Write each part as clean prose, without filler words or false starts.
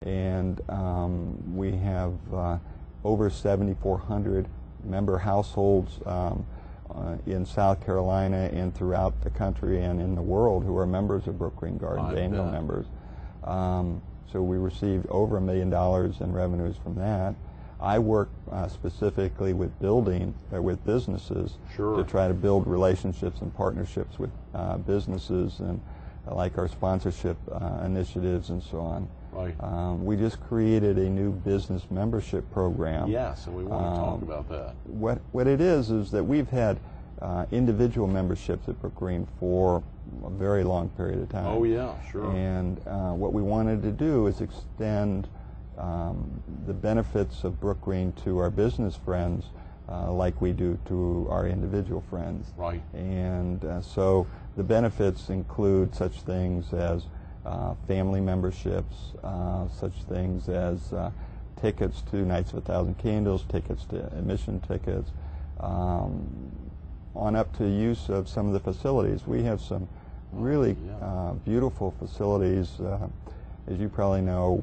and we have over 7,400 member households in South Carolina and throughout the country and in the world who are members of Brookgreen Gardens, annual members. So we received over $1 million in revenues from that. I work specifically with businesses to try to build relationships and partnerships with businesses, and like our sponsorship initiatives and so on. Right. We just created a new business membership program. Yes, and we want to talk about that. What it is that we've had individual memberships at Brookgreen for a very long period of time. Oh yeah, sure. And what we wanted to do is extend the benefits of Brookgreen to our business friends like we do to our individual friends. Right. And so the benefits include such things as family memberships, such things as tickets to Nights of a Thousand Candles, tickets to admission tickets, on up to use of some of the facilities. We have some really beautiful facilities. As you probably know,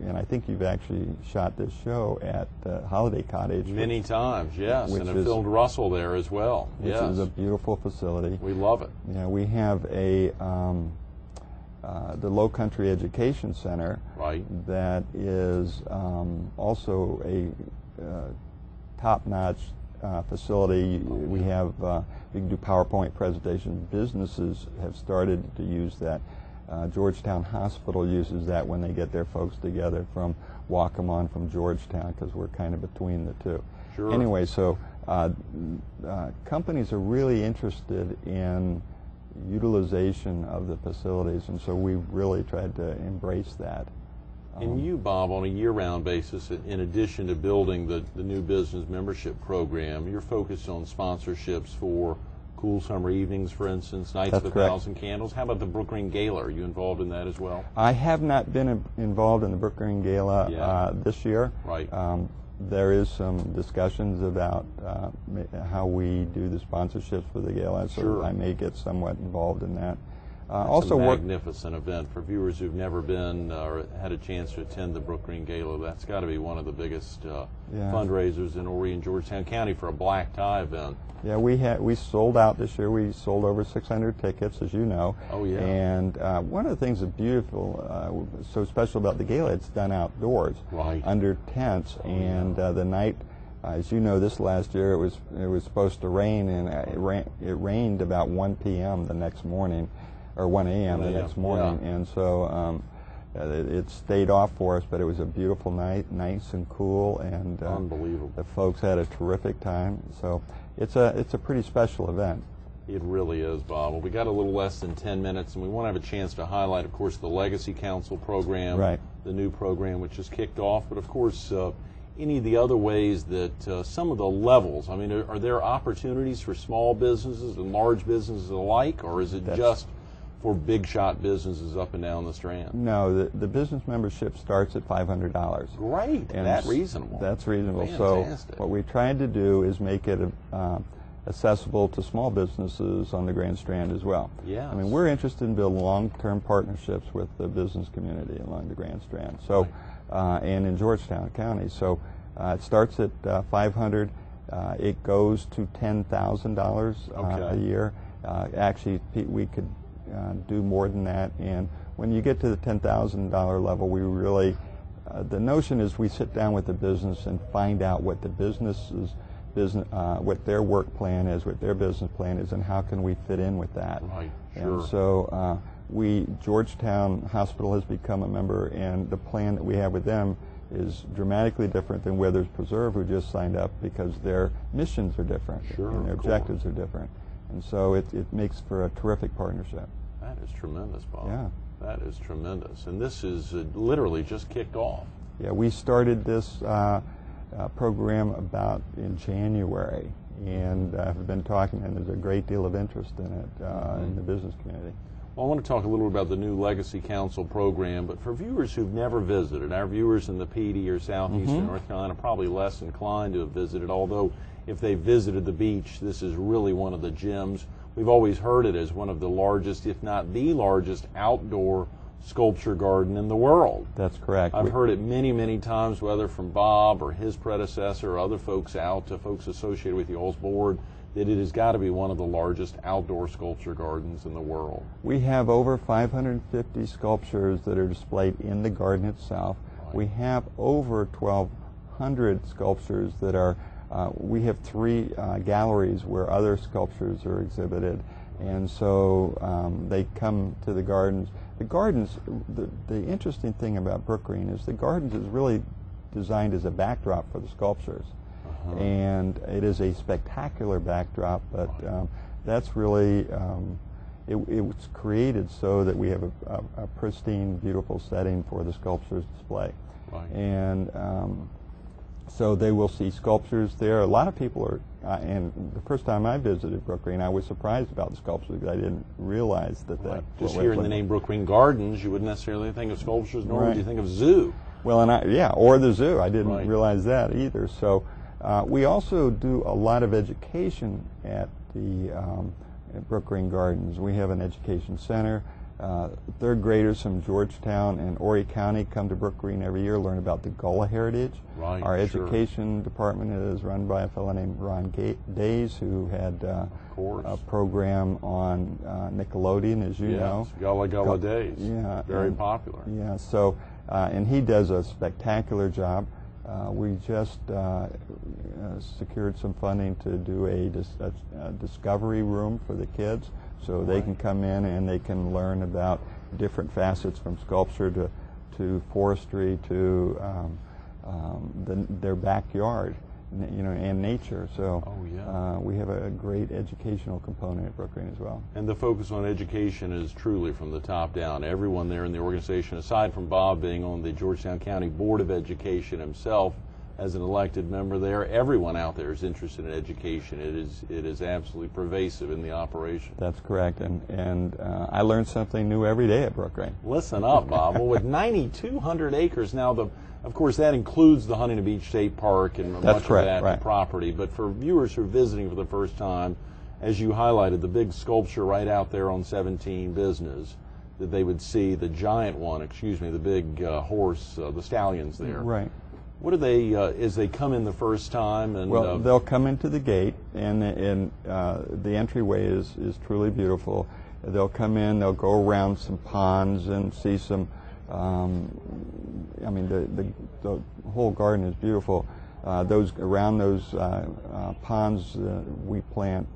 and I think you've actually shot this show at Holiday Cottage. Many times, yes, and have filmed Russell there as well. Which is a beautiful facility. We love it. Yeah, we have the Low Country Education Center. Right. That is also a top-notch facility. We have we can do PowerPoint presentations. Businesses have started to use that. Georgetown Hospital uses that when they get their folks together from Waccamaw, from Georgetown, because we're kind of between the two. Sure. Anyway, so companies are really interested in utilization of the facilities, and so we've really tried to embrace that. And you, Bob, on a year-round basis, in addition to building the new business membership program, you're focused on sponsorships for Cool Summer Evenings, for instance, Nights of a Thousand Candles. How about the Brookgreen Gala? Are you involved in that as well? I have not been involved in the Brookgreen Gala this year. Right. There is some discussions about how we do the sponsorships for the gala, so I may get somewhat involved in that. Also, a magnificent event for viewers who've never been or had a chance to attend the Brookgreen Gala. That's got to be one of the biggest fundraisers in Horry and Georgetown County for a black tie event. Yeah, we sold out this year. We sold over 600 tickets, as you know. Oh yeah. And one of the things that's beautiful, so special about the gala, it's done outdoors, under tents, and the night. As you know, this last year it was supposed to rain, and it rained about 1 p.m. the next morning. Or 1 a.m. the next morning, and so it stayed off for us, but it was a beautiful night, nice and cool, and unbelievable. The folks had a terrific time. So it's a pretty special event. It really is, Bob. Well, we got a little less than 10 minutes, and we want to have a chance to highlight, of course, the Legacy Council program, the new program which has kicked off, but of course any of the other ways that some of the levels. I mean, are there opportunities for small businesses and large businesses alike, or is it just for big shot businesses up and down the Strand? No, the business membership starts at $500. Great, and that's reasonable. That's reasonable. Fantastic. So what we tried to do is make it accessible to small businesses on the Grand Strand as well. Yes. I mean, we're interested in building long-term partnerships with the business community along the Grand Strand. So, and in Georgetown County. So it starts at $500. It goes to $10,000 a year. Actually, we could do more than that, and when you get to the $10,000 level, we really the notion is we sit down with the business and find out what the what their work plan is, what their business plan is, and how can we fit in with that. Right. And so Georgetown Hospital has become a member, and the plan that we have with them is dramatically different than Withers Preserve, who just signed up, because their missions are different and their objectives are different. And so it makes for a terrific partnership. That is tremendous, Bob. Yeah. That is tremendous. And this is literally just kicked off. Yeah, we started this program about in January, and have been talking, and there's a great deal of interest in it in the business community. Well, I want to talk a little about the new Legacy Council program, but for viewers who've never visited, our viewers in the PD or southeastern North Carolina are probably less inclined to have visited, although if they visited the beach, this is really one of the gems. We've always heard it as one of the largest, if not the largest, outdoor sculpture garden in the world. That's correct. I've heard it many, many times, whether from Bob or his predecessor or other folks folks associated with the Olds board, that it has got to be one of the largest outdoor sculpture gardens in the world. We have over 550 sculptures that are displayed in the garden itself. Right. We have over 1,200 sculptures that are, we have 3 galleries where other sculptures are exhibited, and so they come to the gardens. The gardens, the interesting thing about Brookgreen is the gardens is really designed as a backdrop for the sculptures. And it is a spectacular backdrop, but that's really, it was created so that we have a pristine, beautiful setting for the sculptures display. Right. And so they will see sculptures there. A lot of people are, and the first time I visited Brookgreen, I was surprised about the sculptures because I didn't realize that. Right. Just hearing the name Brookgreen Gardens, you wouldn't necessarily think of sculptures, nor would you think of zoo. Well, or the zoo. I didn't realize that either. So we also do a lot of education at the Brookgreen Gardens. We have an education center. Third graders from Georgetown and Horry County come to Brookgreen every year, learn about the Gullah heritage. Right, our education department is run by a fellow named Ron Days, who had a program on Nickelodeon, as you know. Gullah Days. Yeah, very popular. Yeah, so and he does a spectacular job. We just secured some funding to do a discovery room for the kids, so they can come in and they can learn about different facets, from sculpture to forestry to their backyard, and nature. So we have a great educational component at Brookgreen as well. And the focus on education is truly from the top down. Everyone there in the organization, aside from Bob being on the Georgetown County Board of Education himself as an elected member there, everyone out there is interested in education. It is absolutely pervasive in the operation. That's correct, and I learn something new every day at Brookgreen. Listen up, Bob. Well, with 9,200 acres now, of course, that includes the Huntington Beach State Park and much of that property. But for viewers who are visiting for the first time, as you highlighted, the big sculpture right out there on 17 Business, that they would see the giant one, the big horse, the stallions there. Right. What do they, as they come in the first time? And well, they'll come into the gate, and the entryway is truly beautiful. They'll come in, they'll go around some ponds and see some, the whole garden is beautiful. Around those ponds, we plant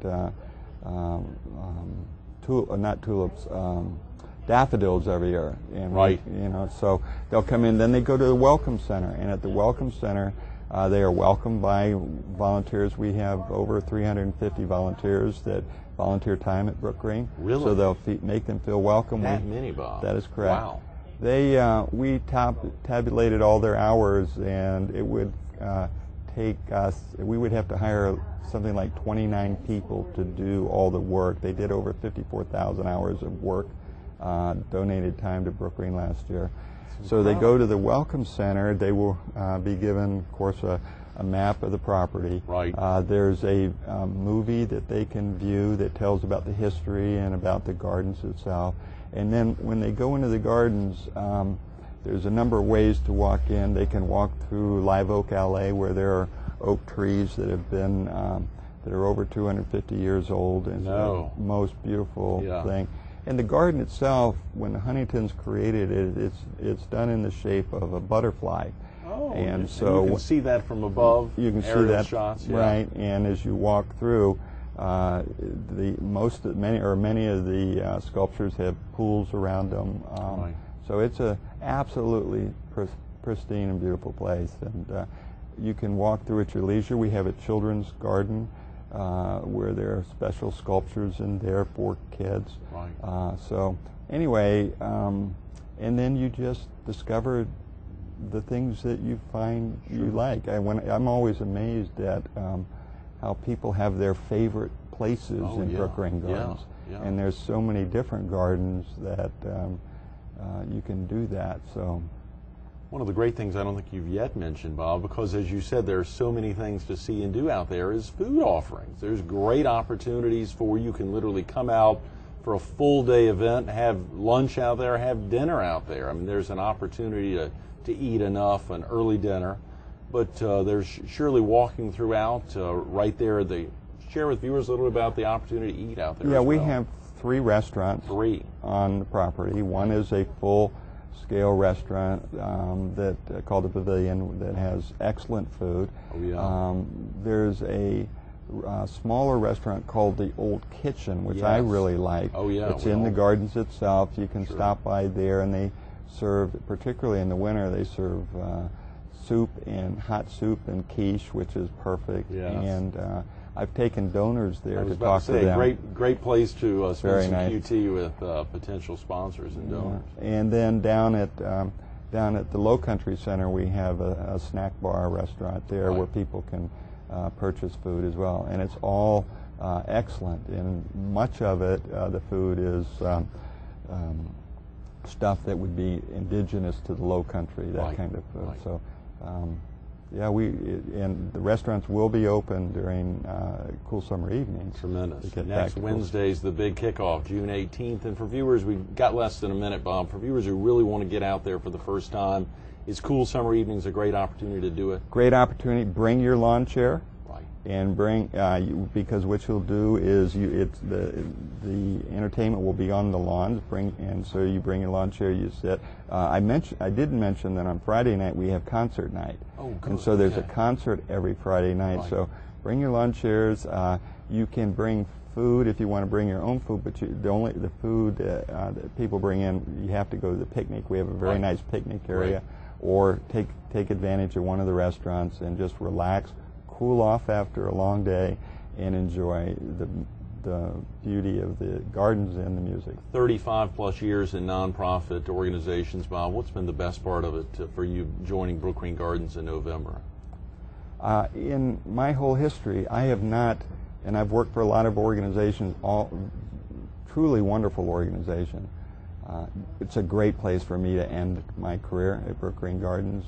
not tulips, daffodils every year. And so they'll come in, then they go to the Welcome Center, and at the Welcome Center they are welcomed by volunteers. We have over 350 volunteers that volunteer time at Brookgreen. Really? So they'll make them feel welcome. That many, Bob? That is correct. Wow. We tabulated all their hours, and it would take us, we would have to hire something like 29 people to do all the work. They did over 54,000 hours of work, donated time to Brookgreen last year. So they go to the Welcome Center. They will be given, of course, a map of the property. Right. There's a movie that they can view that tells about the history and about the gardens itself. And then when they go into the gardens, there's a number of ways to walk in. They can walk through Live Oak Alley, where there are oak trees that have been that are over 250 years old. It's the most beautiful thing. And the garden itself, when the Huntingtons created it, it's done in the shape of a butterfly. Oh, and so you can see that from above. You can see that shots, right? And as you walk through, many of the sculptures have pools around them. So it's a absolutely pristine and beautiful place, and you can walk through at your leisure. We have a children's garden where there are special sculptures in there for kids. So anyway, and then you just discover the things that you find you like. I'm always amazed at how people have their favorite places in Brookgreen Gardens. And there's so many different gardens that you can do that. So one of the great things I don't think you've yet mentioned, Bob, because as you said, there are so many things to see and do out there, is food offerings. There's great opportunities for you can literally come out, for a full day event, have lunch out there, have dinner out there. I mean, there's an opportunity to eat enough, an early dinner, but there's surely walking throughout right there. They share with viewers a little bit about the opportunity to eat out there. Yeah, as we well. have 3 restaurants on the property. One is a full-scale restaurant called the Pavilion that has excellent food. Oh, yeah. There's a smaller restaurant called the Old Kitchen, which I really like. Oh, yeah. It's in the gardens itself. You can stop by there, and they serve, particularly in the winter, they serve soup and hot soup and quiche, which is perfect. Yes. And I've taken donors there to talk to them. Great place to spend some nice. QT with potential sponsors and donors. And then down at the Low Country Center, we have a snack bar restaurant there where people can purchase food as well, and it's all excellent. And much of it, the food is stuff that would be indigenous to the Low Country, that kind of food. So. Yeah, and the restaurants will be open during cool summer evenings. Tremendous. Next Wednesday's the big kickoff, June 18th. And for viewers, we've got less than a minute, Bob. For viewers who really want to get out there for the first time, is Cool Summer Evenings a great opportunity to do it? Great opportunity. Bring your lawn chair. Right. And bring, because what you'll do is the entertainment will be on the lawns. So you bring your lawn chair, you sit. I didn't mention that on Friday night we have concert night. Oh, good. And so there's a concert every Friday night. Right. So bring your lawn chairs. You can bring food if you want to bring your own food, but the food that people bring in, you have to go to the picnic. We have a very nice picnic area, or take advantage of one of the restaurants and just relax, cool off after a long day, and enjoy the beauty of the gardens and the music. 35 plus years in nonprofit organizations, Bob. What's been the best part of it for you joining Brookgreen Gardens in November? In my whole history, I have not, and I've worked for a lot of organizations, all truly wonderful organizations. It's a great place for me to end my career at Brookgreen Gardens.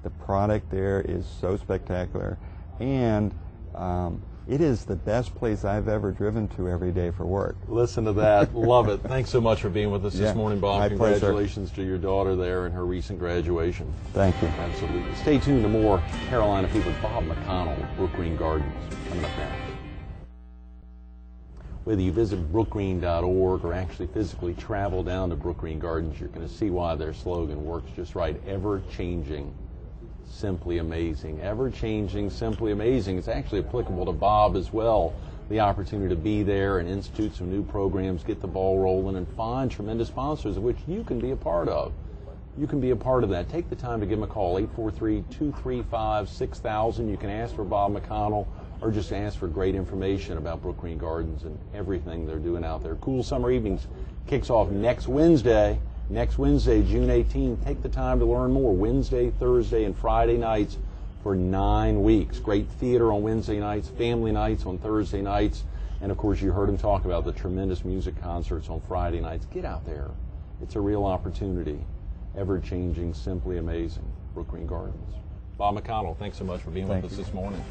The product there is so spectacular, and it is the best place I've ever driven to every day for work. Listen to that. Love it. Thanks so much for being with us this morning, Bob. My Congratulations pleasure. to your daughter there and her recent graduation. Thank you. Absolutely. Stay tuned to more Carolina Feed with Bob Maconnell with Brookgreen Gardens coming up next. Whether you visit brookgreen.org or actually physically travel down to Brookgreen Gardens, you're going to see why their slogan works just right. Ever-changing, simply amazing. Ever-changing, simply amazing. It's actually applicable to Bob as well. The opportunity to be there and institute some new programs, get the ball rolling, and find tremendous sponsors of which you can be a part of. You can be a part of that. Take the time to give them a call, 843-235-6000. You can ask for Bob Maconnell or just ask for great information about Brookgreen Gardens and everything they're doing out there. Cool Summer Evenings kicks off next Wednesday, June 18th. Take the time to learn more. Wednesday, Thursday, and Friday nights for 9 weeks. Great theater on Wednesday nights, family nights on Thursday nights, and of course you heard him talk about the tremendous music concerts on Friday nights. Get out there. It's a real opportunity. Ever-changing, simply amazing. Brookgreen Gardens. Bob Maconnell, thanks so much for being with us this morning.